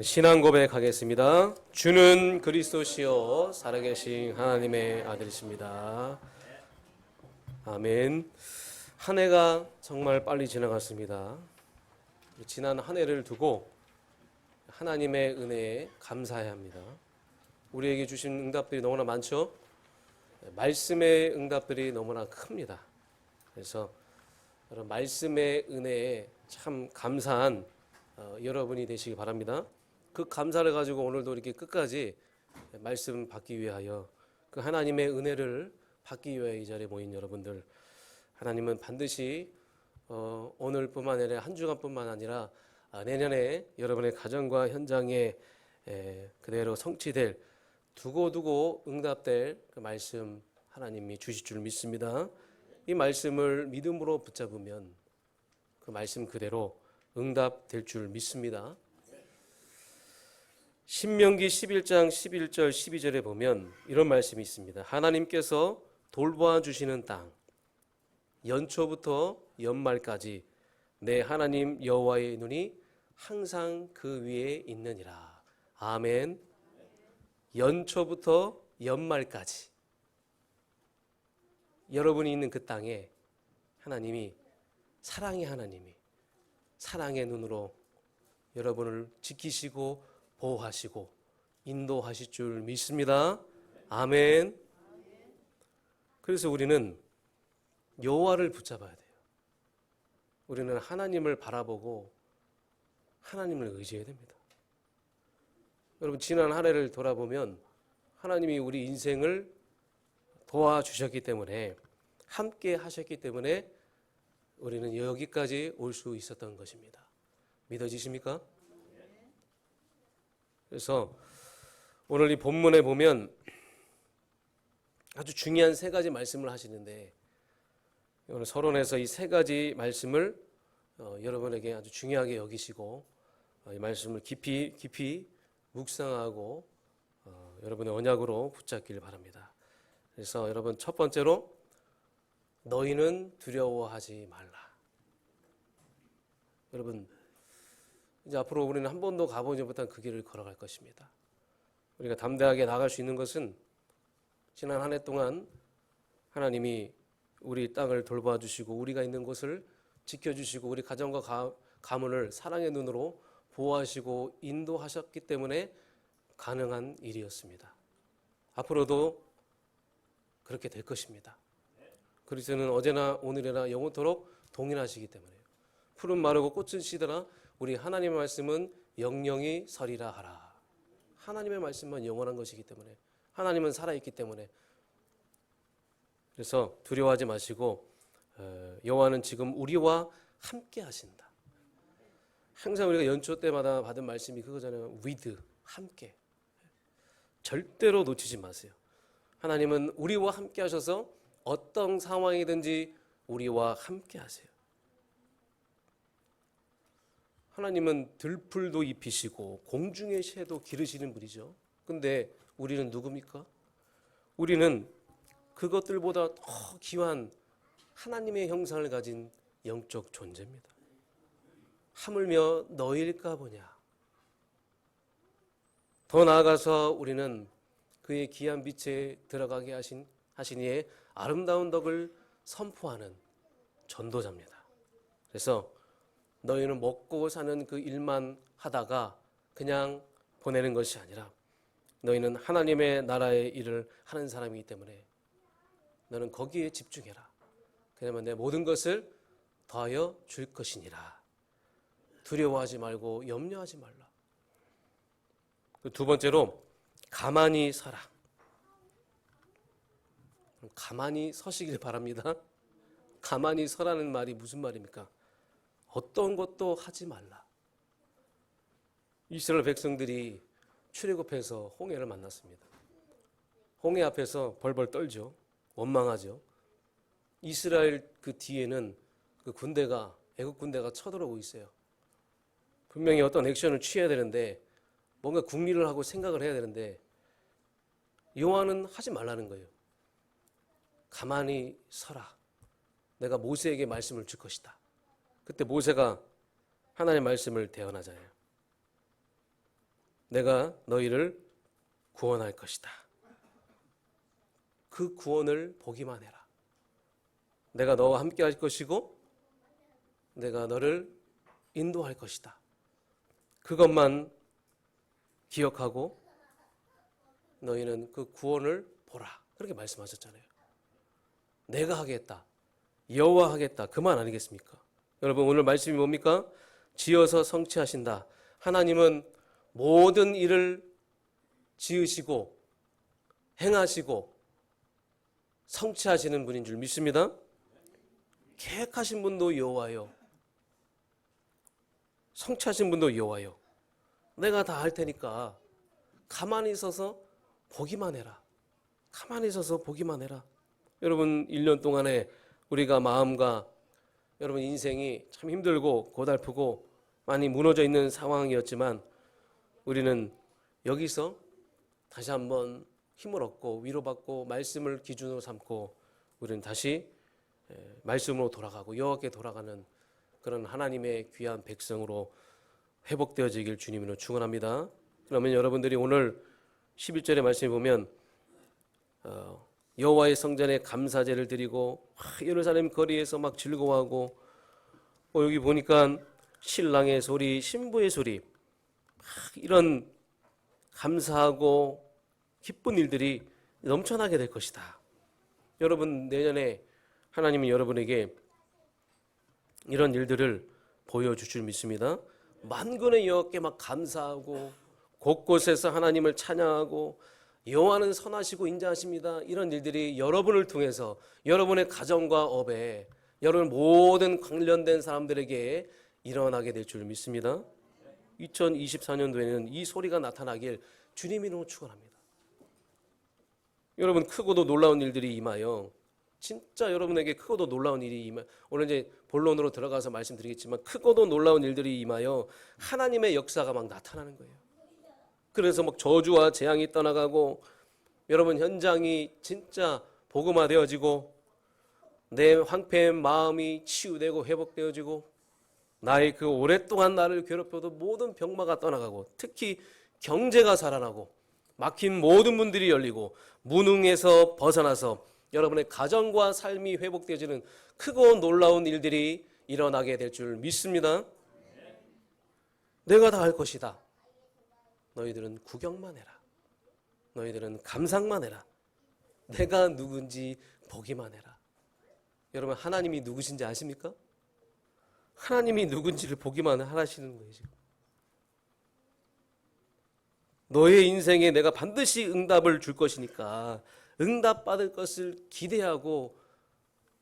신앙 고백하겠습니다. 주는 그리스도시요 살아계신 하나님의 아들이십니다. 아멘. 한 해가 정말 빨리 지나갔습니다. 지난 한 해를 두고 하나님의 은혜에 감사해야 합니다. 우리에게 주신 응답들이 너무나 많죠. 말씀의 응답들이 너무나 큽니다. 그래서 여러분 말씀의 은혜에 참 감사한 여러분이 되시기 바랍니다. 그 감사를 가지고 오늘도 이렇게 끝까지 말씀 받기 위하여 그 하나님의 은혜를 받기 위하여 이 자리에 모인 여러분들, 하나님은 반드시 오늘뿐만 아니라 한 주간뿐만 아니라 내년에 여러분의 가정과 현장에 그대로 성취될 두고두고 응답될 그 말씀 하나님이 주실 줄 믿습니다. 이 말씀을 믿음으로 붙잡으면 그 말씀 그대로 응답될 줄 믿습니다. 신명기 11장 11절 12절에 보면 이런 말씀이 있습니다. 하나님께서 돌보아 주시는 땅, 연초부터 연말까지 내 하나님 여호와의 눈이 항상 그 위에 있느니라. 아멘. 연초부터 연말까지 여러분이 있는 그 땅에 하나님이, 사랑의 하나님이 사랑의 눈으로 여러분을 지키시고 보호하시고 인도하실 줄 믿습니다. 아멘. 그래서 우리는 여호와를 붙잡아야 돼요. 우리는 하나님을 바라보고 하나님을 의지해야 됩니다. 여러분 지난 한 해를 돌아보면 하나님이 우리 인생을 도와주셨기 때문에, 함께 하셨기 때문에 우리는 여기까지 올 수 있었던 것입니다. 믿어지십니까? 그래서 오늘 이 본문에 보면 아주 중요한 세 가지 말씀을 하시는데, 오늘 서론에서 이 세 가지 말씀을 여러분에게 아주 중요하게 여기시고 이 말씀을 깊이 묵상하고 여러분의 언약으로 붙잡기를 바랍니다. 그래서 여러분 첫 번째로, 너희는 두려워하지 말라. 여러분 이제 앞으로 우리는 한 번도 가보지 못한 그 길을 걸어갈 것입니다. 우리가 담대하게 나갈 수 있는 것은 지난 한 해 동안 하나님이 우리 땅을 돌봐 주시고 우리가 있는 곳을 지켜주시고 우리 가정과 가문을 사랑의 눈으로 보호하시고 인도하셨기 때문에 가능한 일이었습니다. 앞으로도 그렇게 될 것입니다. 그리스도는 어제나 오늘이나 영원토록 동일하시기 때문에요. 푸른 마르고 꽃은 시드나 우리 하나님의 말씀은 영영이 서리라 하라. 하나님의 말씀은 영원한 것이기 때문에, 하나님은 살아있기 때문에, 그래서 두려워하지 마시고 여호와는 지금 우리와 함께 하신다. 항상 우리가 연초 때마다 받은 말씀이 그거잖아요. with, 함께. 절대로 놓치지 마세요. 하나님은 우리와 함께 하셔서 어떤 상황이든지 우리와 함께 하세요. 하나님은 들풀도 입히시고 공중의 새도 기르시는 분이죠. 근데 우리는 누굽니까? 우리는 그것들보다 더 귀한 하나님의 형상을 가진 영적 존재입니다. 하물며 너희일까 보냐. 더 나아가서 우리는 그의 귀한 빛에 들어가게 하신 이의 아름다운 덕을 선포하는 전도자입니다. 그래서 너희는 먹고 사는 그 일만 하다가 그냥 보내는 것이 아니라, 너희는 하나님의 나라의 일을 하는 사람이기 때문에 너는 거기에 집중해라. 그러면 내 모든 것을 더하여 줄 것이니라. 두려워하지 말고 염려하지 말라. 두 번째로, 가만히 서라. 가만히 서시길 바랍니다. 가만히 서라는 말이 무슨 말입니까? 어떤 것도 하지 말라. 이스라엘 백성들이 출애굽해서 홍해를 만났습니다. 홍해 앞에서 벌벌 떨죠. 원망하죠. 이스라엘 그 뒤에는 그 군대가, 애국 군대가 쳐들어오고 있어요. 분명히 어떤 액션을 취해야 되는데, 뭔가 궁리를 하고 생각을 해야 되는데 여호와는 하지 말라는 거예요. 가만히 서라. 내가 모세에게 말씀을 줄 것이다. 그때 모세가 하나님의 말씀을 대언하잖아요. 내가 너희를 구원할 것이다. 그 구원을 보기만 해라. 내가 너와 함께 할 것이고 내가 너를 인도할 것이다. 그것만 기억하고 너희는 그 구원을 보라. 그렇게 말씀하셨잖아요. 내가 하겠다. 여호와 하겠다. 그 말 아니겠습니까? 여러분 오늘 말씀이 뭡니까? 지어서 성취하신다. 하나님은 모든 일을 지으시고 행하시고 성취하시는 분인 줄 믿습니다. 계획하신 분도 여호와요. 성취하신 분도 여호와요. 내가 다 할 테니까 가만히 있어서 보기만 해라. 가만히 있어서 보기만 해라. 여러분 1년 동안에 우리가 마음과 여러분 인생이 참 힘들고 고달프고 많이 무너져 있는 상황이었지만 우리는 여기서 다시 한번 힘을 얻고 위로받고 말씀을 기준으로 삼고 우리는 다시 말씀으로 돌아가고 여호와께 돌아가는 그런 하나님의 귀한 백성으로 회복되어지길 주님으로 축원합니다. 그러면 여러분들이 오늘 11절의 말씀에 보면 여호와의 성전에 감사제를 드리고 예루살렘 거리에서 막 즐거워하고 여기 보니까 신랑의 소리, 신부의 소리 이런 감사하고 기쁜 일들이 넘쳐나게 될 것이다. 여러분 내년에 하나님은 여러분에게 이런 일들을 보여줄 줄 믿습니다. 만군의 여호와께 막 감사하고 곳곳에서 하나님을 찬양하고 여호와는 선하시고 인자하십니다. 이런 일들이 여러분을 통해서 여러분의 가정과 업에 여러분 모든 관련된 사람들에게 일어나게 될 줄 믿습니다. 2024년도에는 이 소리가 나타나길 주님 이름으로 축원합니다. 여러분 크고도 놀라운 일들이 임하여 진짜 여러분에게 크고도 놀라운 일이 임하여 오늘 이제 본론으로 들어가서 말씀드리겠지만 크고도 놀라운 일들이 임하여 하나님의 역사가 막 나타나는 거예요. 그래서 막 저주와 재앙이 떠나가고 여러분 현장이 진짜 복음화되어지고 내 황폐한 마음이 치유되고 회복되어지고 나의 그 오랫동안 나를 괴롭혀도 모든 병마가 떠나가고 특히 경제가 살아나고 막힌 모든 문들이 열리고 무능에서 벗어나서 여러분의 가정과 삶이 회복되어지는 크고 놀라운 일들이 일어나게 될 줄 믿습니다. 내가 다 할 것이다. 너희들은 구경만 해라. 너희들은 감상만 해라. 내가 누군지 보기만 해라. 여러분 하나님이 누구신지 아십니까? 하나님이 누군지를 보기만 하시는 거예요. 지금. 너의 인생에 내가 반드시 응답을 줄 것이니까 응답받을 것을 기대하고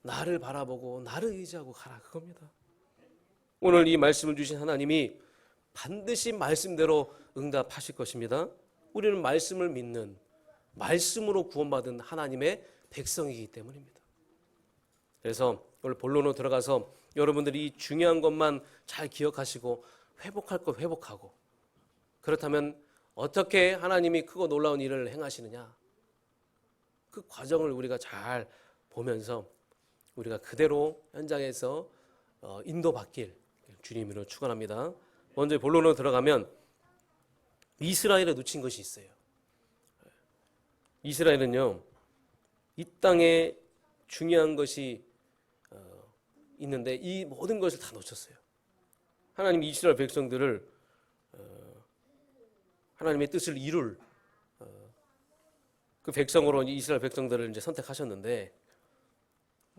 나를 바라보고 나를 의지하고 가라 그겁니다. 오늘 이 말씀을 주신 하나님이 반드시 말씀대로 응답하실 것입니다. 우리는 말씀을 믿는 말씀으로 구원받은 하나님의 백성이기 때문입니다. 그래서 오늘 본론으로 들어가서 여러분들이 이 중요한 것만 잘 기억하시고 회복할 것 회복하고 그렇다면 어떻게 하나님이 크고 놀라운 일을 행하시느냐 그 과정을 우리가 잘 보면서 우리가 그대로 현장에서 인도받길 주님으로 축원합니다. 먼저 본론으로 들어가면 이스라엘에 놓친 것이 있어요. 이스라엘은요 이 땅에 중요한 것이 있는데 이 모든 것을 다 놓쳤어요. 하나님이 이스라엘 백성들을 하나님의 뜻을 이룰 그 백성으로 이스라엘 백성들을 이제 선택하셨는데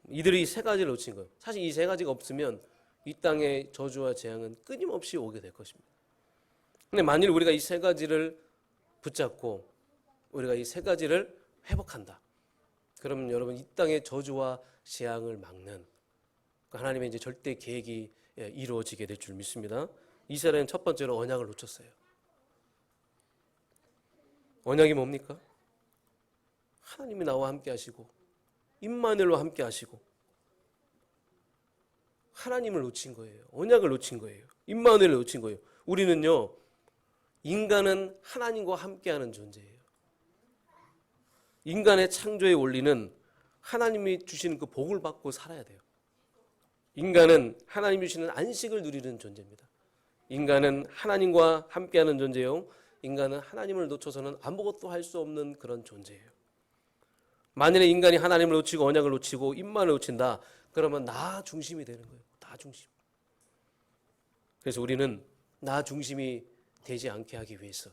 이들이 세 가지를 놓친 거예요. 사실 이 세 가지가 없으면 이 땅의 저주와 재앙은 끊임없이 오게 될 것입니다. 근데 만일 우리가 이 세 가지를 붙잡고 우리가 이 세 가지를 회복한다. 그러면 여러분 이 땅의 저주와 재앙을 막는 하나님의 이제 절대 계획이 이루어지게 될 줄 믿습니다. 이스라엘은 첫 번째로 언약을 놓쳤어요. 언약이 뭡니까? 하나님이 나와 함께 하시고 임마누엘로 함께 하시고 하나님을 놓친 거예요. 언약을 놓친 거예요. 임마누엘을 놓친 거예요. 우리는요 인간은 하나님과 함께하는 존재예요. 인간의 창조의 원리는 하나님이 주시는 그 복을 받고 살아야 돼요. 인간은 하나님이 주시는 안식을 누리는 존재입니다. 인간은 하나님과 함께하는 존재요. 인간은 하나님을 놓쳐서는 아무것도 할 수 없는 그런 존재예요. 만일에 인간이 하나님을 놓치고 언약을 놓치고 입만을 놓친다, 그러면 나 중심이 되는 거예요. 나 중심. 그래서 우리는 나 중심이 되지 않게 하기 위해서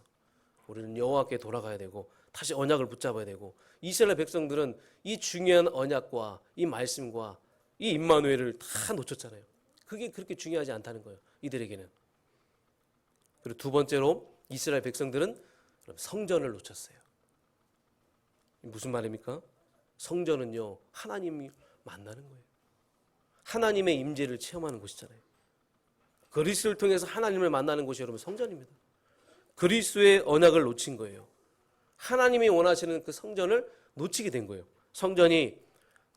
우리는 여호와께 돌아가야 되고 다시 언약을 붙잡아야 되고, 이스라엘 백성들은 이 중요한 언약과 이 말씀과 이 임마누엘을 다 놓쳤잖아요. 그게 그렇게 중요하지 않다는 거예요, 이들에게는. 그리고 두 번째로 이스라엘 백성들은 성전을 놓쳤어요. 무슨 말입니까? 성전은요, 하나님이 만나는 거예요. 하나님의 임재를 체험하는 곳이잖아요. 그리스도를 통해서 하나님을 만나는 곳이 여러분 성전입니다. 그리스도의 언약을 놓친 거예요. 하나님이 원하시는 그 성전을 놓치게 된 거예요. 성전이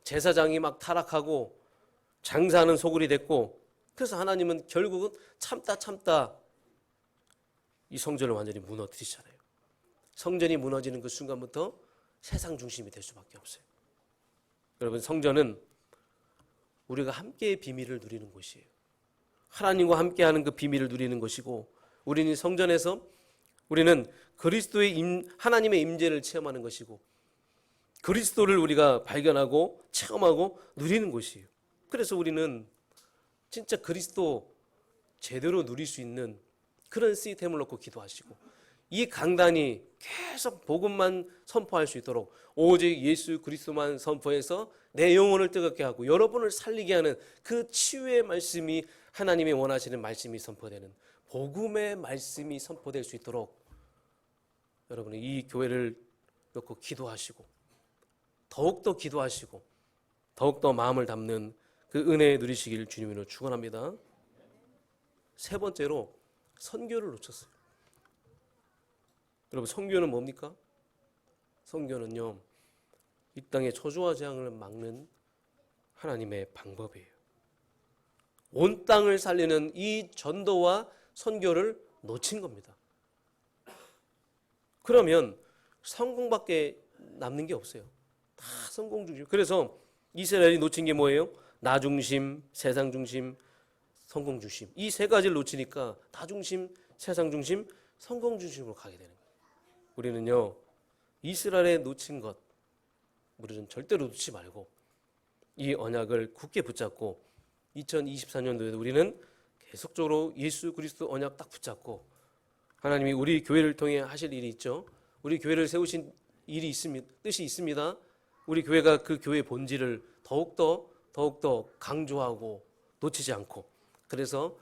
제사장이 막 타락하고 장사하는 소굴이 됐고, 그래서 하나님은 결국은 참다 이 성전을 완전히 무너뜨리시잖아요. 성전이 무너지는 그 순간부터 세상 중심이 될 수밖에 없어요. 여러분, 성전은 우리가 함께의 비밀을 누리는 곳이에요. 하나님과 함께하는 그 비밀을 누리는 것이고, 우리는 성전에서 우리는 그리스도의 하나님의 임재를 체험하는 것이고, 그리스도를 우리가 발견하고 체험하고 누리는 곳이에요. 그래서 우리는 진짜 그리스도 제대로 누릴 수 있는 그런 시스템을 놓고 기도하시고, 이 강단이 계속 복음만 선포할 수 있도록 오직 예수 그리스도만 선포해서 내 영혼을 뜨겁게 하고 여러분을 살리게 하는 그 치유의 말씀이, 하나님이 원하시는 말씀이 선포되는 복음의 말씀이 선포될 수 있도록 여러분이 이 교회를 놓고 기도하시고, 더욱더 기도하시고 더욱더 마음을 담는 그 은혜 누리시길 주님으로 축원합니다. 세 번째로 선교를 놓쳤어요. 여러분, 선교는 뭡니까? 선교는요, 이 땅의 저주와 재앙을 막는 하나님의 방법이에요. 온 땅을 살리는 이 전도와 선교를 놓친 겁니다. 그러면 성공밖에 남는 게 없어요. 다 성공 중심. 그래서 이스라엘이 놓친 게 뭐예요? 나 중심, 세상 중심, 성공 중심. 이 세 가지를 놓치니까 나 중심, 세상 중심, 성공 중심으로 가게 되는 거예요. 우리는요, 이스라엘에 놓친 것, 우리는 절대로 놓지 말고 이 언약을 굳게 붙잡고 2024년도에도 우리는 계속적으로 예수 그리스도 언약 딱 붙잡고, 하나님이 우리 교회를 통해 하실 일이 있죠. 우리 교회를 세우신 일이 있습니다. 뜻이 있습니다. 우리 교회가 그 교회의 본질을 더욱더 강조하고 놓치지 않고, 그래서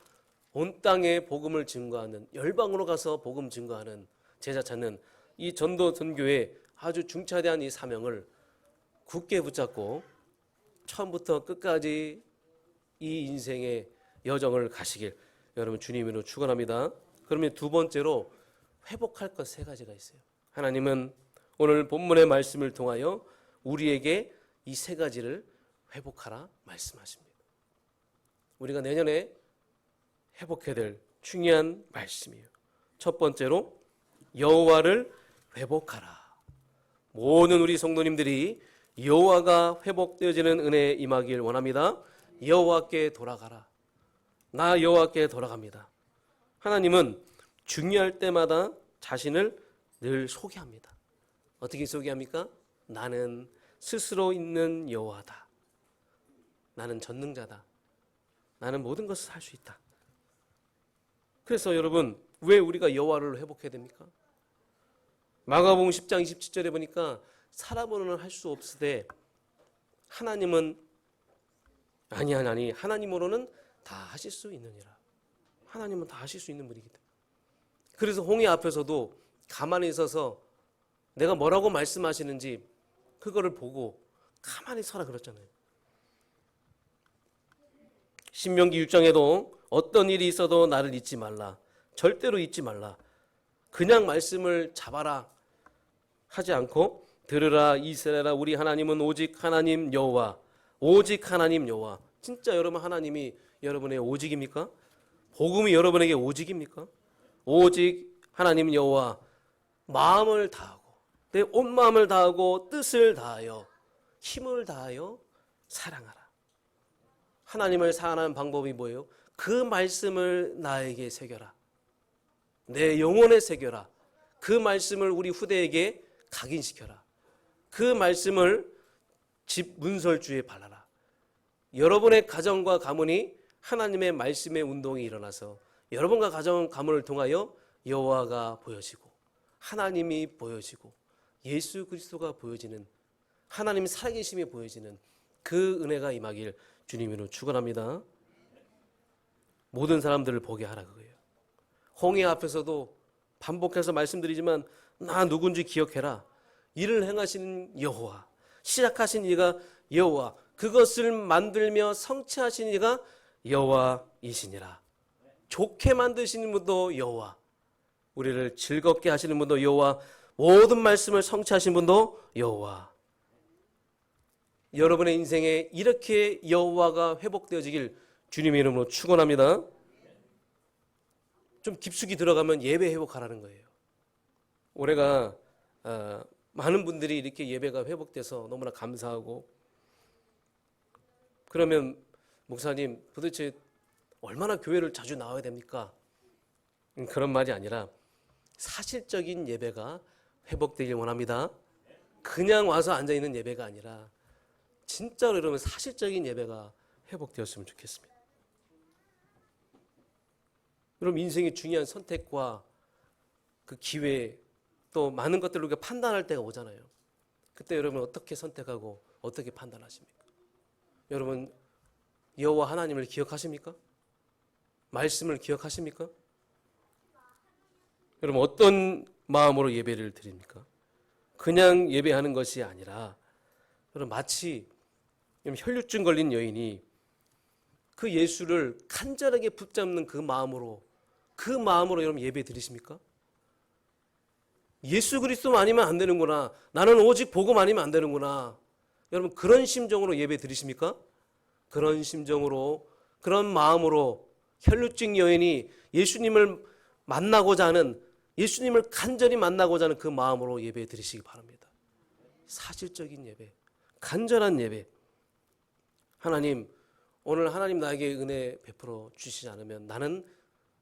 온 땅에 복음을 증거하는, 열방으로 가서 복음 증거하는, 제자 찾는 이 전도 선교의 아주 중차대한 이 사명을 굳게 붙잡고 처음부터 끝까지 이 인생의 여정을 가시길 여러분 주님으로 축원합니다. 그러면 두 번째로 회복할 것 세 가지가 있어요. 하나님은 오늘 본문의 말씀을 통하여 우리에게 이 세 가지를 회복하라 말씀하십니다. 우리가 내년에 회복해야 될 중요한 말씀이에요. 첫 번째로 여호와를 회복하라. 모든 우리 성도님들이 여호와가 회복되어지는 은혜에 임하길 원합니다. 여호와께 돌아가라. 나 여호와께 돌아갑니다. 하나님은 중요할 때마다 자신을 늘 소개합니다. 어떻게 소개합니까? 나는 스스로 있는 여호와다. 나는 전능자다. 나는 모든 것을 할 수 있다. 그래서 여러분, 왜 우리가 여호와를 회복해야 됩니까? 마가복음 10장 27절에 보니까 사람으로는 할 수 없으되 하나님은 아니 하나님으로는 다 하실 수 있느니라. 하나님은 다 하실 수 있는 분이기 때문에. 그래서 홍해 앞에서도 가만히 있어서 내가 뭐라고 말씀하시는지 그거를 보고 가만히 서라 그랬잖아요. 신명기 6장에도 어떤 일이 있어도 나를 잊지 말라. 절대로 잊지 말라. 그냥 말씀을 잡아라 하지 않고, 들으라 이스라엘아, 우리 하나님은 오직 하나님 여호와. 오직 하나님 여호와. 진짜 여러분, 하나님이 여러분의 오직입니까? 복음이 여러분에게 오직입니까? 오직 하나님 여호와. 마음을 다하고 내 온 마음을 다하고 뜻을 다하여 힘을 다하여 사랑하라. 하나님을 사랑하는 방법이 뭐예요? 그 말씀을 나에게 새겨라. 내 영혼에 새겨라. 그 말씀을 우리 후대에게 각인시켜라. 그 말씀을 집 문설주에 발라라. 여러분의 가정과 가문이 하나님의 말씀의 운동이 일어나서 여러분과 가정 가문을 통하여 여호와가 보여지고 하나님이 보여지고 예수 그리스도가 보여지는, 하나님 살아계심이 보여지는 그 은혜가 임하길 주님으로 축원합니다. 모든 사람들을 보게 하라 그거예요. 홍해 앞에서도 반복해서 말씀드리지만 나 누군지 기억해라. 이를 행하시는 여호와, 시작하신 이가 여호와, 그것을 만들며 성취하신 이가 여호와이시니라. 좋게 만드시는 분도 여호와, 우리를 즐겁게 하시는 분도 여호와, 모든 말씀을 성취하신 분도 여호와. 여러분의 인생에 이렇게 여호와가 회복되어지길 주님의 이름으로 축원합니다. 좀 깊숙이 들어가면 예배 회복하라는 거예요. 올해가 많은 분들이 이렇게 예배가 회복돼서 너무나 감사하고, 그러면 목사님 도대체 얼마나 교회를 자주 나와야 됩니까? 그런 말이 아니라 사실적인 예배가 회복되길 원합니다. 그냥 와서 앉아있는 예배가 아니라 진짜로 여러분 사실적인 예배가 회복되었으면 좋겠습니다. 여러분 인생의 중요한 선택과 그 기회, 또 많은 것들을 우리가 판단할 때가 오잖아요. 그때 여러분 어떻게 선택하고 어떻게 판단하십니까? 여러분 여호와 하나님을 기억하십니까? 말씀을 기억하십니까? 여러분 어떤 마음으로 예배를 드립니까? 그냥 예배하는 것이 아니라 여러분 마치 혈류증 걸린 여인이 그 예수를 간절하게 붙잡는 그 마음으로 여러분 예배 드리십니까? 예수 그리스도 아니면 안 되는구나, 나는 오직 복음 아니면 안 되는구나, 여러분 그런 심정으로 예배 드리십니까? 그런 심정으로, 그런 마음으로 혈류증 여인이 예수님을 만나고자 하는, 예수님을 간절히 만나고자 하는 그 마음으로 예배 드리시기 바랍니다. 사실적인 예배, 간절한 예배. 하나님, 오늘 하나님 나에게 은혜 베풀어 주시지 않으면 나는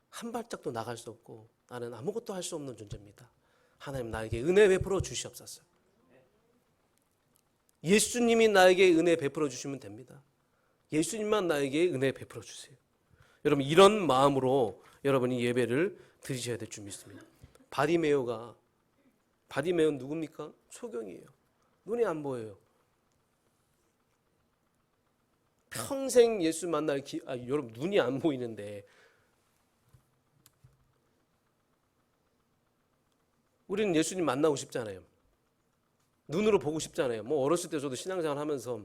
한 발짝도 나갈 수 없고 나는 아무것도 할 수 없는 존재입니다. 하나님 나에게 은혜 베풀어 주시옵소서. 예수님이 나에게 은혜 베풀어 주시면 됩니다. 예수님만 나에게 은혜 베풀어 주세요. 여러분 이런 마음으로 여러분이 예배를 드리셔야 될 줄 믿습니다. 바디메오는 누굽니까? 소경이에요. 눈이 안 보여요. 평생 예수 만날 여러분 눈이 안 보이는데 우리는 예수님 만나고 싶잖아요. 눈으로 보고 싶잖아요. 뭐 어렸을 때 저도 신앙생활 하면서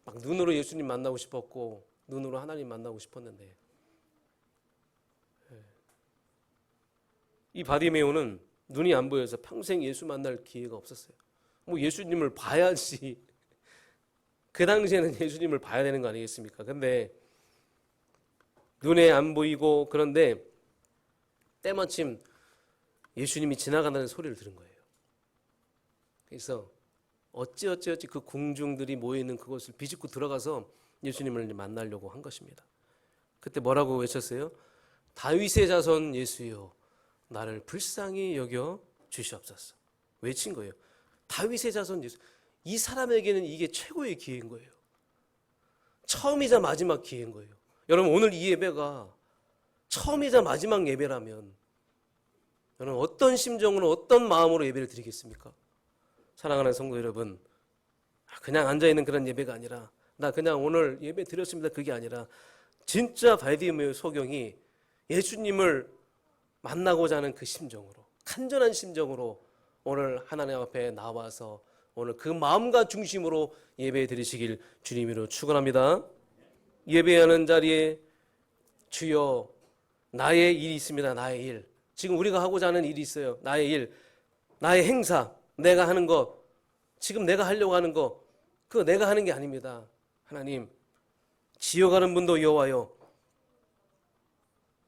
막 눈으로 예수님 만나고 싶었고 눈으로 하나님 만나고 싶었는데, 이 바디메오는 눈이 안 보여서 평생 예수 만날 기회가 없었어요. 뭐 예수님을 봐야지. 그 당시에는 예수님을 봐야 되는 거 아니겠습니까? 근데 눈에 안 보이고, 그런데 때마침 예수님이 지나가는 소리를 들은 거예요. 그래서 어찌 그 궁중들이 모여있는 그곳을 비집고 들어가서 예수님을 만나려고 한 것입니다. 그때 뭐라고 외쳤어요? 다윗의 자손 예수여, 나를 불쌍히 여겨 주시옵소서. 외친 거예요. 다윗의 자손 예수. 이 사람에게는 이게 최고의 기회인 거예요. 처음이자 마지막 기회인 거예요. 여러분 오늘 이 예배가 처음이자 마지막 예배라면 여러분 어떤 심정으로, 어떤 마음으로 예배를 드리겠습니까? 사랑하는 성도 여러분, 그냥 앉아있는 그런 예배가 아니라, 나 그냥 오늘 예배 드렸습니다, 그게 아니라 진짜 바디메오 소경이 예수님을 만나고자 하는 그 심정으로, 간절한 심정으로 오늘 하나님 앞에 나와서 오늘 그 마음과 중심으로 예배 드리시길 주님으로 축원합니다. 예배하는 자리에 주여 나의 일이 있습니다. 나의 일. 지금 우리가 하고자 하는 일이 있어요. 나의 일, 나의 행사, 내가 하는 거, 지금 내가 하려고 하는 거, 그거 내가 하는 게 아닙니다. 하나님, 지어가는 분도 여호와요,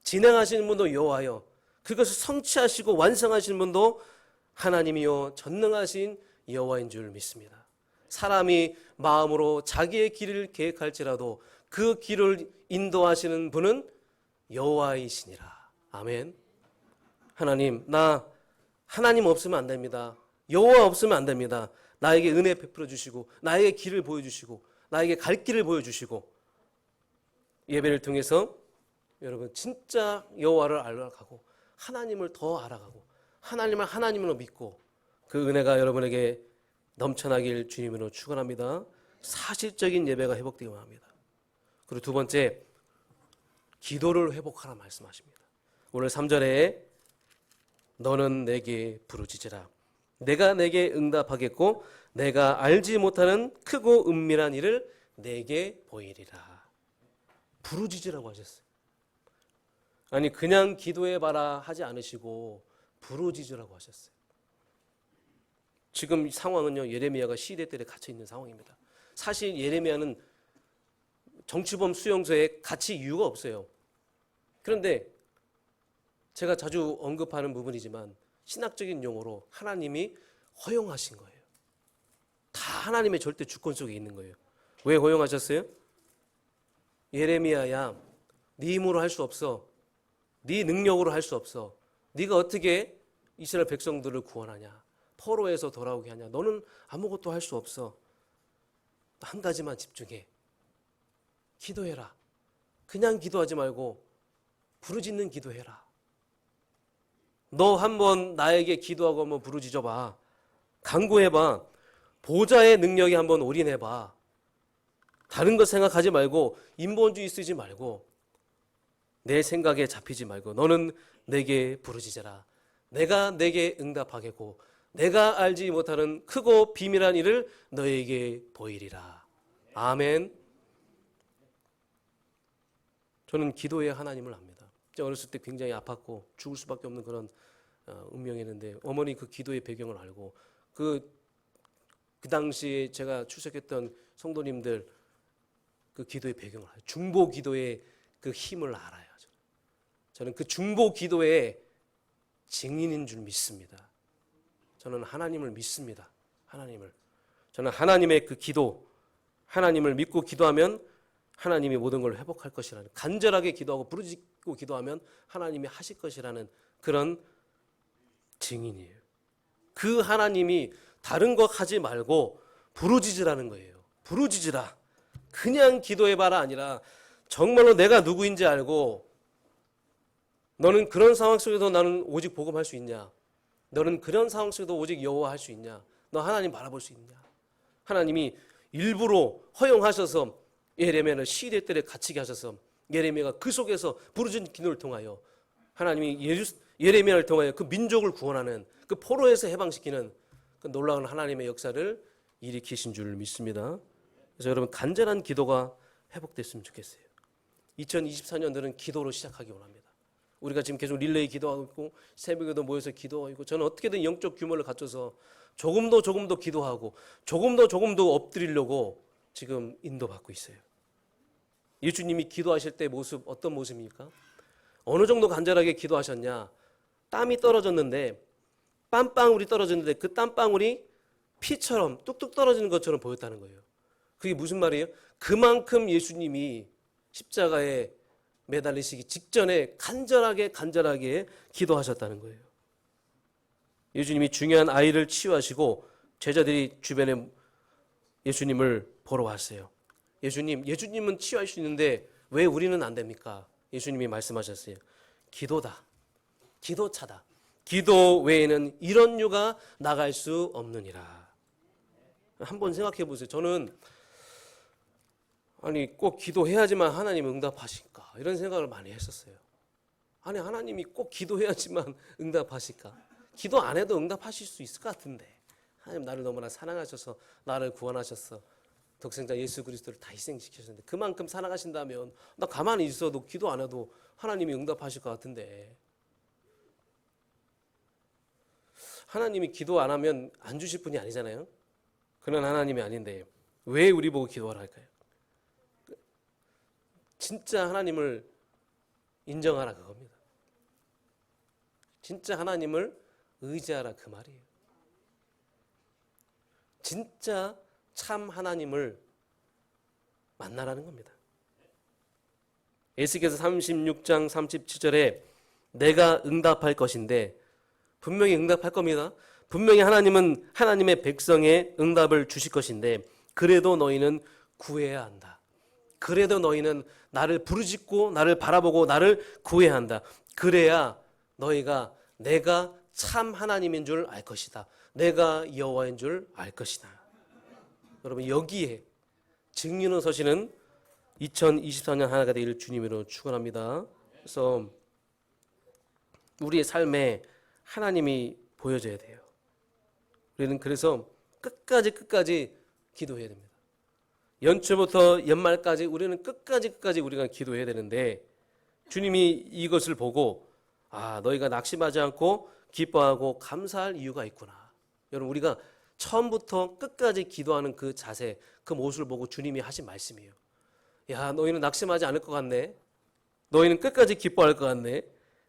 진행하시는 분도 여호와요, 그것을 성취하시고 완성하시는 분도 하나님이요 전능하신 여호와인 줄 믿습니다. 사람이 마음으로 자기의 길을 계획할지라도 그 길을 인도하시는 분은 여호와이시니라. 아멘. 하나님, 나 하나님 없으면 안 됩니다. 여호와 없으면 안 됩니다. 나에게 은혜 베풀어 주시고 나에게 길을 보여주시고 나에게 갈 길을 보여주시고 예배를 통해서 여러분 진짜 여호와를 알아가고 하나님을 더 알아가고 하나님을 하나님으로 믿고 그 은혜가 여러분에게 넘쳐나길 주님으로 축원합니다. 사실적인 예배가 회복되기 원합니다. 그리고 두 번째, 기도를 회복하라 말씀하십니다. 오늘 3절에 너는 내게 부르짖으라 내가 내게 응답하겠고 내가 알지 못하는 크고 은밀한 일을 내게 보이리라. 부르짖으라고 하셨어요. 아니 그냥 기도해봐라 하지 않으시고 부르짖으라고 하셨어요. 지금 상황은요, 예레미야가 시대들에 갇혀 있는 상황입니다. 사실 예레미야는 정치범 수용소에 갇힐 이유가 없어요. 그런데 제가 자주 언급하는 부분이지만 신학적인 용어로 하나님이 허용하신 거예요. 다 하나님의 절대 주권 속에 있는 거예요. 왜 허용하셨어요? 예레미야야, 네 힘으로 할 수 없어. 네 능력으로 할 수 없어. 네가 어떻게 이스라엘 백성들을 구원하냐? 포로에서 돌아오게 하냐? 너는 아무것도 할 수 없어. 한 가지만 집중해. 기도해라. 그냥 기도하지 말고 부르짖는 기도해라. 너 한번 나에게 기도하고 한번 부르짖어봐. 간구해봐. 보좌의 능력에 한번 올인해봐. 다른 것 생각하지 말고 인본주의 쓰지 말고 내 생각에 잡히지 말고 너는 내게 부르짖어라. 내가 내게 응답하겠고 내가 알지 못하는 크고 비밀한 일을 너에게 보이리라. 아멘. 저는 기도의 하나님을 압니다. 제가 어렸을 때 굉장히 아팠고 죽을 수밖에 없는 그런 운명이었는데 어머니 그 기도의 배경을 알고 그 당시에 제가 출석했던 성도님들 그 기도의 배경을 알아요. 중보 기도의 그 힘을 알아요. 저는 그 중보 기도의 증인인 줄 믿습니다. 저는 하나님을 믿습니다. 하나님을. 저는 하나님의 그 기도, 하나님을 믿고 기도하면 하나님이 모든 걸 회복할 것이라는, 간절하게 기도하고 부르짖고 기도하면 하나님이 하실 것이라는 그런 증인이에요. 그 하나님이 다른 거 하지 말고 부르짖으라는 거예요. 부르짖으라. 그냥 기도해봐라 아니라 정말로 내가 누구인지 알고 너는 그런 상황 속에도 나는 오직 복음할 수 있냐? 너는 그런 상황 속에도 오직 여호와 할 수 있냐? 너 하나님 바라볼 수 있냐? 하나님이 일부러 허용하셔서 예레미야를 시대들에 갇히게 하셔서 예레미야가 그 속에서 부르짖는 기도를 통하여 하나님이 예레미야를 통하여 그 민족을 구원하는 그 포로에서 해방시키는 그 놀라운 하나님의 역사를 일으키신 줄 믿습니다. 그래서 여러분 간절한 기도가 회복됐으면 좋겠어요. 2024년들은 기도로 시작하기 원합니다. 우리가 지금 계속 릴레이 기도하고 있고 새벽에도 모여서 기도하고 있고 저는 어떻게든 영적 규모를 갖춰서 조금 더 기도하고 조금 더 엎드리려고 지금 인도받고 있어요. 예수님이 기도하실 때 모습 어떤 모습입니까? 어느 정도 간절하게 기도하셨냐? 땀이 떨어졌는데 땀방울이 떨어졌는데 그 땀방울이 피처럼 뚝뚝 떨어지는 것처럼 보였다는 거예요. 그게 무슨 말이에요? 그만큼 예수님이 십자가에 매달리시기 직전에 간절하게 기도하셨다는 거예요. 예수님이 중요한 아이를 치유하시고 제자들이 주변에 예수님을 보러 왔어요. 예수님은 치유할 수 있는데 왜 우리는 안 됩니까? 예수님이 말씀하셨어요. 기도다. 기도차다. 기도 외에는 이런 유가 나갈 수 없느니라. 한번 생각해 보세요. 저는 꼭 기도해야지만 하나님 응답하실까? 이런 생각을 많이 했었어요. 하나님이 꼭 기도해야지만 응답하실까? 기도 안 해도 응답하실 수 있을 것 같은데. 하나님 나를 너무나 사랑하셔서 나를 구원하셔서 독생자 예수 그리스도를 다 희생시키셨는데 그만큼 사랑하신다면 나 가만히 있어도 기도 안 해도 하나님이 응답하실 것 같은데. 하나님이 기도 안 하면 안 주실 분이 아니잖아요. 그런 하나님이 아닌데 왜 우리 보고 기도하라 할까요? 진짜 하나님을 인정하라 그겁니다. 진짜 하나님을 의지하라 그 말이에요. 진짜 참 하나님을 만나라는 겁니다. 에스겔서 36장 37절에 내가 응답할 것인데 분명히 응답할 겁니다. 분명히 하나님은 하나님의 백성의 응답을 주실 것인데 그래도 너희는 구해야 한다. 그래도 너희는 나를 부르짖고 나를 바라보고 나를 구해야 한다. 그래야 너희가 내가 참 하나님인 줄 알 것이다. 내가 여호와인 줄 알 것이다. 여러분 여기에 증인으로 서시는 2024년 하나가 되기를 주님으로 축원합니다. 그래서 우리의 삶에 하나님이 보여져야 돼요. 우리는 그래서 끝까지 기도해야 됩니다. 연초부터 연말까지 우리는 끝까지 우리가 기도해야 되는데 주님이 이것을 보고 너희가 낙심하지 않고 기뻐하고 감사할 이유가 있구나. 여러분 우리가 처음부터 끝까지 기도하는 그 자세, 그 모습을 보고 주님이 하신 말씀이에요. 야, 너희는 낙심하지 않을 것 같네. 너희는 끝까지 기뻐할 것 같네.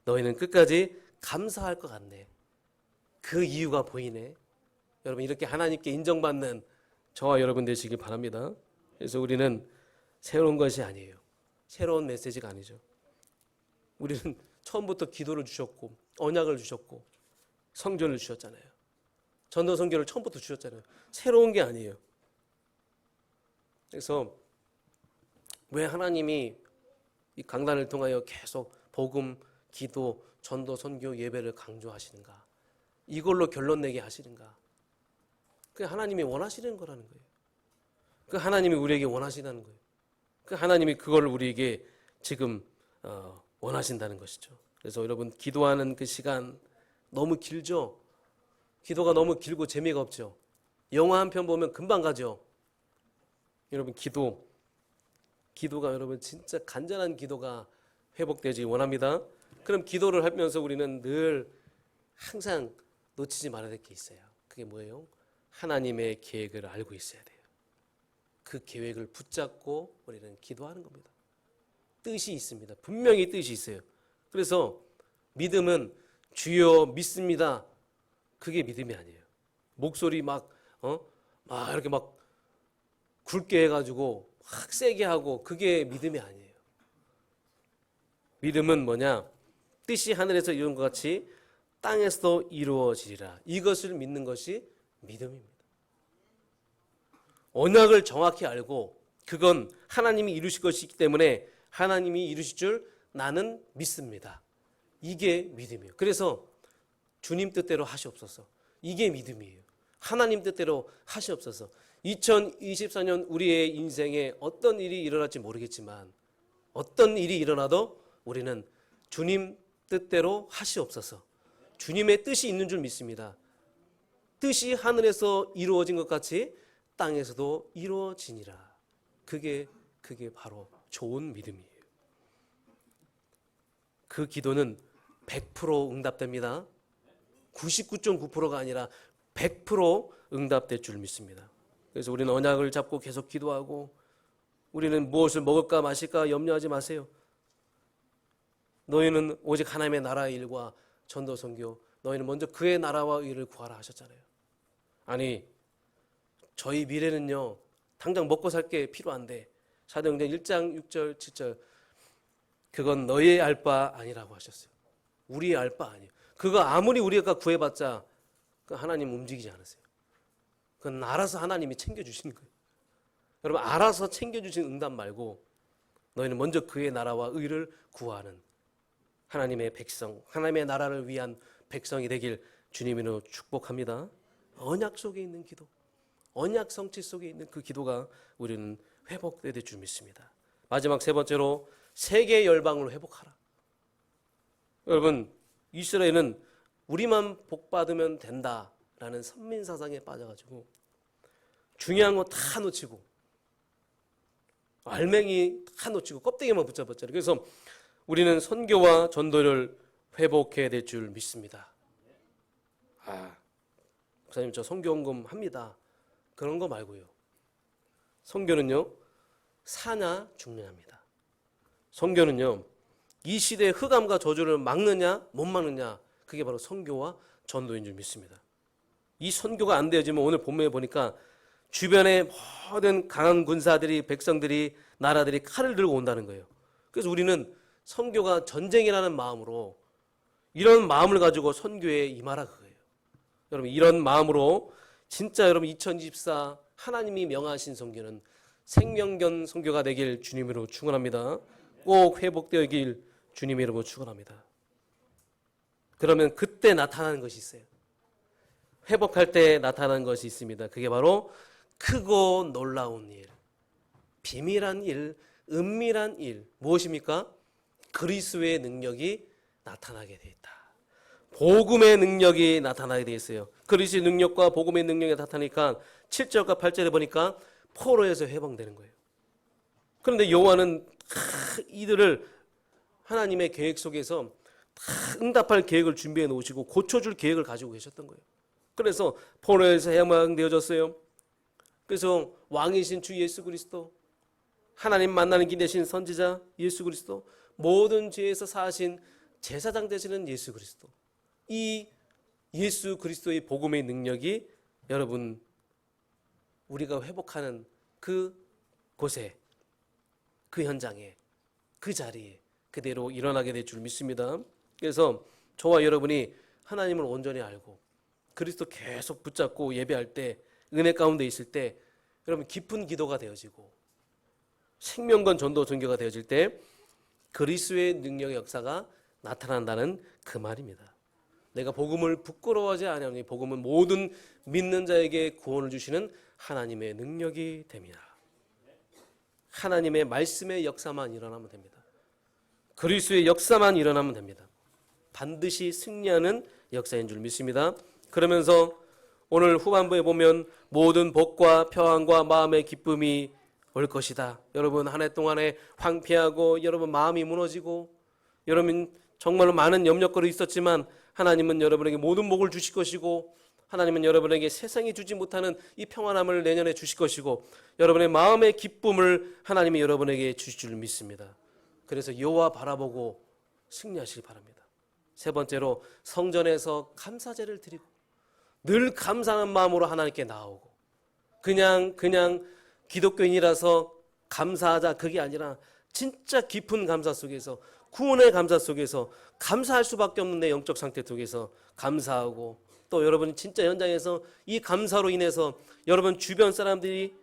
너희는 끝까지 감사할 것 같네. 그 이유가 보이네. 여러분 이렇게 하나님께 인정받는 저와 여러분 되시길 바랍니다. 그래서 우리는 새로운 것이 아니에요. 새로운 메시지가 아니죠. 우리는 처음부터 기도를 주셨고 언약을 주셨고 성전을 주셨잖아요. 전도 선교를 처음부터 주셨잖아요. 새로운 게 아니에요. 그래서 왜 하나님이 이 강단을 통하여 계속 복음, 기도, 전도, 선교, 예배를 강조하시는가? 이걸로 결론 내게 하시는가? 그 하나님이 원하시는 거라는 거예요. 그 하나님이 우리에게 원하시다는 거예요. 그 하나님이 그걸 우리에게 지금 원하신다는 것이죠. 그래서 여러분 기도하는 그 시간 너무 길죠? 기도가 너무 길고 재미가 없죠? 영화 한 편 보면 금방 가죠? 여러분 기도가 여러분 진짜 간절한 기도가 회복되지 원합니다. 그럼 기도를 하면서 우리는 늘 항상 놓치지 말아야 될 게 있어요. 그게 뭐예요? 하나님의 계획을 알고 있어야 돼요. 그 계획을 붙잡고 우리는 기도하는 겁니다. 뜻이 있습니다. 분명히 뜻이 있어요. 그래서 믿음은 주여 믿습니다. 그게 믿음이 아니에요. 목소리 막 이렇게 막 굵게 해가지고 확 세게 하고 그게 믿음이 아니에요. 믿음은 뭐냐? 뜻이 하늘에서 이룬 것 같이 땅에서도 이루어지리라. 이것을 믿는 것이 믿음입니다. 언약을 정확히 알고 그건 하나님이 이루실 것이기 때문에 하나님이 이루실 줄 나는 믿습니다. 이게 믿음이에요. 그래서 주님 뜻대로 하시옵소서. 이게 믿음이에요. 하나님 뜻대로 하시옵소서. 2024년 우리의 인생에 어떤 일이 일어날지 모르겠지만 어떤 일이 일어나도 우리는 주님 뜻대로 하시옵소서. 주님의 뜻이 있는 줄 믿습니다. 뜻이 하늘에서 이루어진 것 같이 땅에서도 이루어지니라. 그게 바로 좋은 믿음이에요. 그 기도는 100% 응답됩니다. 99.9%가 아니라 100% 응답될 줄 믿습니다. 그래서 우리는 언약을 잡고 계속 기도하고 우리는 무엇을 먹을까 마실까 염려하지 마세요. 너희는 오직 하나님의 나라의 일과 전도 선교, 너희는 먼저 그의 나라와 의를 구하라 하셨잖아요. 아니 저희 미래는요 당장 먹고 살 게 필요한데 사도행전 1장 6절 7절 그건 너희의 알 바 아니라고 하셨어요. 우리의 알 바 아니에요. 그거 아무리 우리가 구해봤자 그 하나님 움직이지 않으세요. 그건 알아서 하나님이 챙겨주시는 거예요. 여러분 알아서 챙겨주신 응답 말고 너희는 먼저 그의 나라와 의를 구하는 하나님의 백성, 하나님의 나라를 위한 백성이 되길 주님으로 축복합니다. 언약 속에 있는 기도, 언약 성취 속에 있는 그 기도가 우리는 회복되야 될 줄 믿습니다. 마지막 세 번째로 세계 열방을 회복하라. 여러분 이스라엘은 우리만 복받으면 된다라는 선민사상에 빠져가지고 중요한 거 다 놓치고 알맹이 다 놓치고 껍데기만 붙잡았잖아요. 그래서 우리는 선교와 전도를 회복해야 될 줄 믿습니다. 목사님 저 선교원금 합니다. 그런 거 말고요. 선교는요 사냐 죽느냐입니다. 선교는요 이 시대의 흑암과 저주를 막느냐 못 막느냐 그게 바로 선교와 전도인 줄 믿습니다. 이 선교가 안 되어지면 오늘 본문에 보니까 주변의 모든 강한 군사들이 백성들이 나라들이 칼을 들고 온다는 거예요. 그래서 우리는 선교가 전쟁이라는 마음으로 이런 마음을 가지고 선교에 임하라 그거예요. 여러분 이런 마음으로 진짜 여러분 2024 하나님이 명하신 선교는 생명견 선교가 되길 주님으로 축원합니다. 꼭 회복되길 주님으로 축원합니다. 그러면 그때 나타나는 것이 있어요. 회복할 때 나타나는 것이 있습니다. 그게 바로 크고 놀라운 일, 비밀한 일, 은밀한 일. 무엇입니까? 그리스도의 능력이 나타나게 되어 있다. 복음의 능력이 나타나게 되어 있어요. 그리스도의 능력과 복음의 능력이 나타나니까 7절과 8절에 보니까 포로에서 해방되는 거예요. 그런데 여호와는 이들을 하나님의 계획 속에서 응답할 계획을 준비해 놓으시고 고쳐줄 계획을 가지고 계셨던 거예요. 그래서 포로에서 해방되어졌어요. 그래서 왕이신 주 예수 그리스도, 하나님 만나는 길 되신 선지자 예수 그리스도, 모든 죄에서 사하신 제사장 되시는 예수 그리스도, 이 예수 그리스도의 복음의 능력이 여러분 우리가 회복하는 그 곳에, 그 현장에, 그 자리에 그대로 일어나게 될 줄 믿습니다. 그래서 저와 여러분이 하나님을 온전히 알고 그리스도 계속 붙잡고 예배할 때, 은혜 가운데 있을 때 여러분 깊은 기도가 되어지고 생명건 전도 전교가 되어질 때 그리스도의 능력의 역사가 나타난다는 그 말입니다. 내가 복음을 부끄러워하지 아니하노니 복음은 모든 믿는 자에게 구원을 주시는 하나님의 능력이 됩니다. 하나님의 말씀의 역사만 일어나면 됩니다. 그리스도의 역사만 일어나면 됩니다. 반드시 승리하는 역사인 줄 믿습니다. 그러면서 오늘 후반부에 보면 모든 복과 평안과 마음의 기쁨이 올 것이다. 여러분 한 해 동안에 황폐하고 여러분 마음이 무너지고 여러분 정말로 많은 염려거리 있었지만 하나님은 여러분에게 모든 복을 주실 것이고 하나님은 여러분에게 세상이 주지 못하는 이 평안함을 내년에 주실 것이고 여러분의 마음의 기쁨을 하나님이 여러분에게 주실 줄 믿습니다. 그래서 여호와 바라보고 승리하시기 바랍니다. 세 번째로 성전에서 감사제를 드리고 늘 감사하는 마음으로 하나님께 나오고 그냥 기독교인이라서 감사하자 그게 아니라 진짜 깊은 감사 속에서 구원의 감사 속에서 감사할 수밖에 없는 내 영적 상태 속에서 감사하고 또 여러분 진짜 현장에서 이 감사로 인해서 여러분 주변 사람들이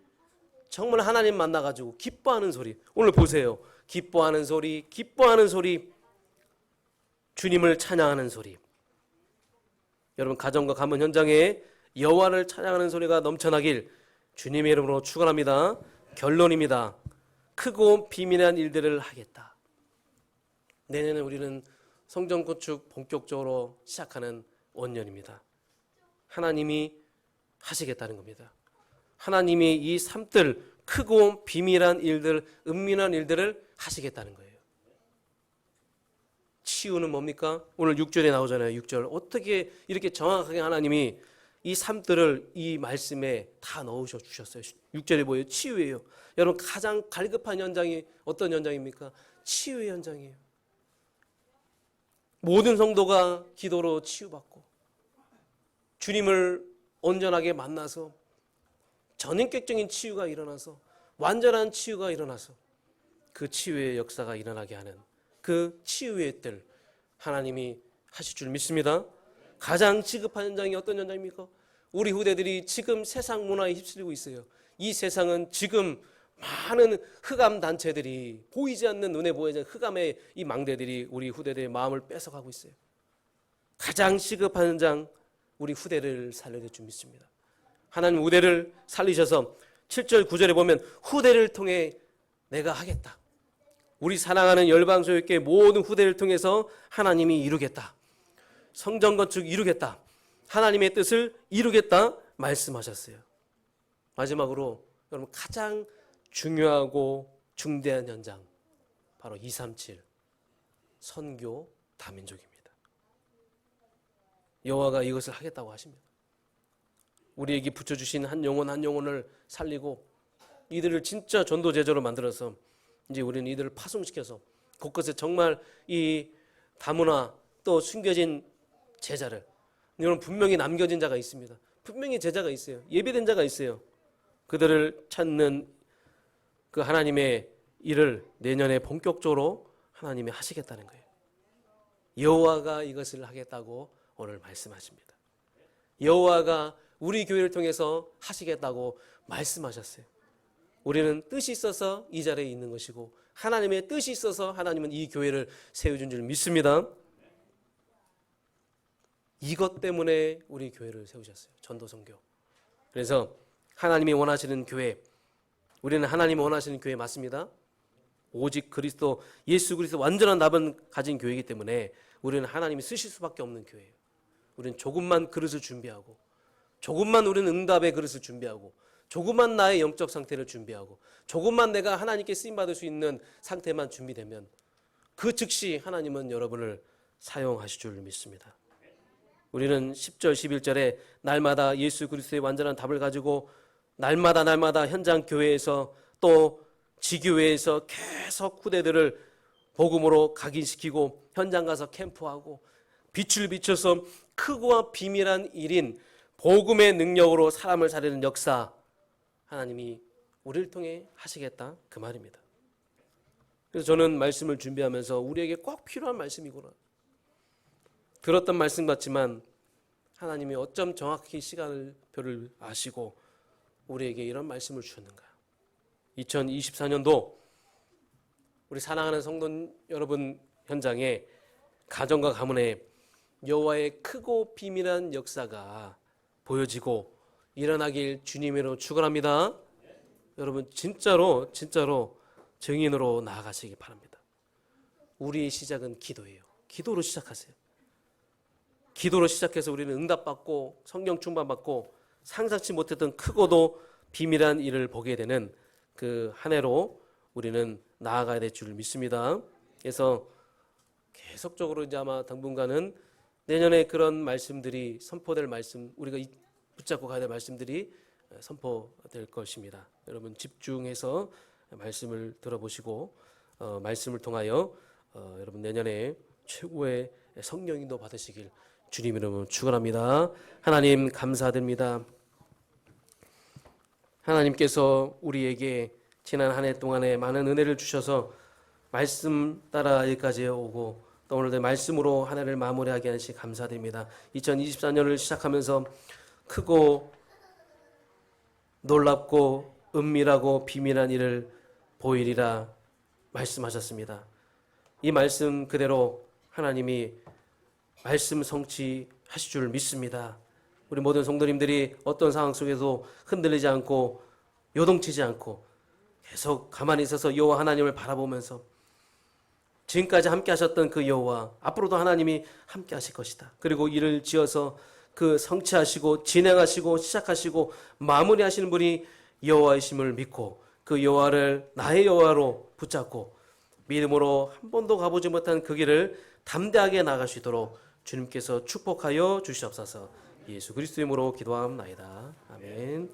정말 하나님 만나가지고 기뻐하는 소리 오늘 보세요. 기뻐하는 소리 주님을 찬양하는 소리 여러분 가정과 가문 현장에 여호와를 찬양하는 소리가 넘쳐나길 주님의 이름으로 축원합니다. 결론입니다. 크고 비밀한 일들을 하겠다. 내년에 우리는 성전 건축 본격적으로 시작하는 원년입니다. 하나님이 하시겠다는 겁니다. 하나님이 이 삶들 크고 비밀한 일들, 은밀한 일들을 하시겠다는 거예요. 치유는 뭡니까? 오늘 6절에 나오잖아요. 6절. 어떻게 이렇게 정확하게 하나님이 이 삶들을 이 말씀에 다 넣으셔 주셨어요. 6절에 뭐예요? 치유예요. 여러분 가장 갈급한 현장이 어떤 현장입니까? 치유의 현장이에요. 모든 성도가 기도로 치유받고 주님을 온전하게 만나서 전인격적인 치유가 일어나서 완전한 치유가 일어나서 그 치유의 역사가 일어나게 하는 그 치유의 뜰 하나님이 하실 줄 믿습니다. 가장 시급한 현장이 어떤 현장입니까? 우리 후대들이 지금 세상 문화에 휩쓸리고 있어요. 이 세상은 지금 많은 흑암 단체들이 보이지 않는 눈에 보이지 않는 흑암의 이 망대들이 우리 후대들의 마음을 뺏어가고 있어요. 가장 시급한 현장 우리 후대를 살려낼 줄 믿습니다. 하나님 후대를 살리셔서 7절 9절에 보면 후대를 통해 내가 하겠다. 우리 사랑하는 열방소유교회 모든 후대를 통해서 하나님이 이루겠다. 성전 건축 이루겠다. 하나님의 뜻을 이루겠다 말씀하셨어요. 마지막으로 여러분 가장 중요하고 중대한 현장 바로 237 선교 다민족입니다. 여호와가 이것을 하겠다고 하십니다. 우리에게 붙여주신 한 영혼 한 영혼을 살리고 이들을 진짜 전도 제자로 만들어서 이제 우리는 이들을 파송시켜서 곳곳에 정말 이 다문화 또 숨겨진 제자를 여러분 분명히 남겨진 자가 있습니다. 분명히 제자가 있어요. 예배된 자가 있어요. 그들을 찾는 그 하나님의 일을 내년에 본격적으로 하나님이 하시겠다는 거예요. 여호와가 이것을 하겠다고 오늘 말씀하십니다. 여호와가 우리 교회를 통해서 하시겠다고 말씀하셨어요. 우리는 뜻이 있어서 이 자리에 있는 것이고 하나님의 뜻이 있어서 하나님은 이 교회를 세워준 줄 믿습니다. 이것 때문에 우리 교회를 세우셨어요. 전도선교. 그래서 하나님이 원하시는 교회, 우리는 하나님이 원하시는 교회 맞습니다. 오직 그리스도, 예수 그리스도 완전한 납은 가진 교회이기 때문에 우리는 하나님이 쓰실 수밖에 없는 교회예요. 우리는 조금만 그릇을 준비하고, 조금만 우리는 응답의 그릇을 준비하고, 조금만 나의 영적 상태를 준비하고, 조금만 내가 하나님께 쓰임받을 수 있는 상태만 준비되면 그 즉시 하나님은 여러분을 사용하실 줄 믿습니다. 우리는 10절 11절에 날마다 예수 그리스도의 완전한 답을 가지고 날마다 현장 교회에서 또 지교회에서 계속 후대들을 복음으로 각인시키고 현장 가서 캠프하고 빛을 비춰서 크고와 비밀한 일인 복음의 능력으로 사람을 살리는 역사 하나님이 우리를 통해 하시겠다 그 말입니다. 그래서 저는 말씀을 준비하면서 우리에게 꼭 필요한 말씀이구나. 들었던 말씀 같지만 하나님이 어쩜 정확히 시간표를 아시고 우리에게 이런 말씀을 주셨는가. 2024년도 우리 사랑하는 성도 여러분 현장에 가정과 가문에 여호와의 크고 비밀한 역사가 보여지고 일어나길 주님으로 축원합니다. 여러분 진짜로 증인으로 나아가시기 바랍니다. 우리의 시작은 기도예요. 기도로 시작하세요. 기도로 시작해서 우리는 응답받고 성령 충만받고 상상치 못했던 크고도 비밀한 일을 보게 되는 그 한 해로 우리는 나아가야 될 줄 믿습니다. 그래서 계속적으로 이제 아마 당분간은 내년에 그런 말씀들이 선포될 말씀, 우리가 붙잡고 가야 될 말씀들이 선포될 것입니다. 여러분 집중해서 말씀을 들어보시고 말씀을 통하여 여러분 내년에 최고의 성령인도 받으시길 주님 이름으로 축원합니다. 하나님 감사드립니다. 하나님께서 우리에게 지난 한 해 동안에 많은 은혜를 주셔서 말씀 따라 여기까지 오고 또 오늘도 말씀으로 한 해를 마무리하게 하시 감사드립니다. 2024년을 시작하면서 크고 놀랍고 은밀하고 비밀한 일을 보이리라 말씀하셨습니다. 이 말씀 그대로 하나님이 말씀 성취하실 줄 믿습니다. 우리 모든 성도님들이 어떤 상황 속에서 흔들리지 않고 요동치지 않고 계속 가만히 있어서 여호와 하나님을 바라보면서 지금까지 함께 하셨던 그 여호와 앞으로도 하나님이 함께 하실 것이다. 그리고 일을 지어서 그 성취하시고 진행하시고 시작하시고 마무리하시는 분이 여호와이심을 믿고 그 여호와를 나의 여호와로 붙잡고 믿음으로 한 번도 가보지 못한 그 길을 담대하게 나갈 수 있도록 주님께서 축복하여 주시옵소서. 예수 그리스도 이름으로 기도하옵나이다. 아멘.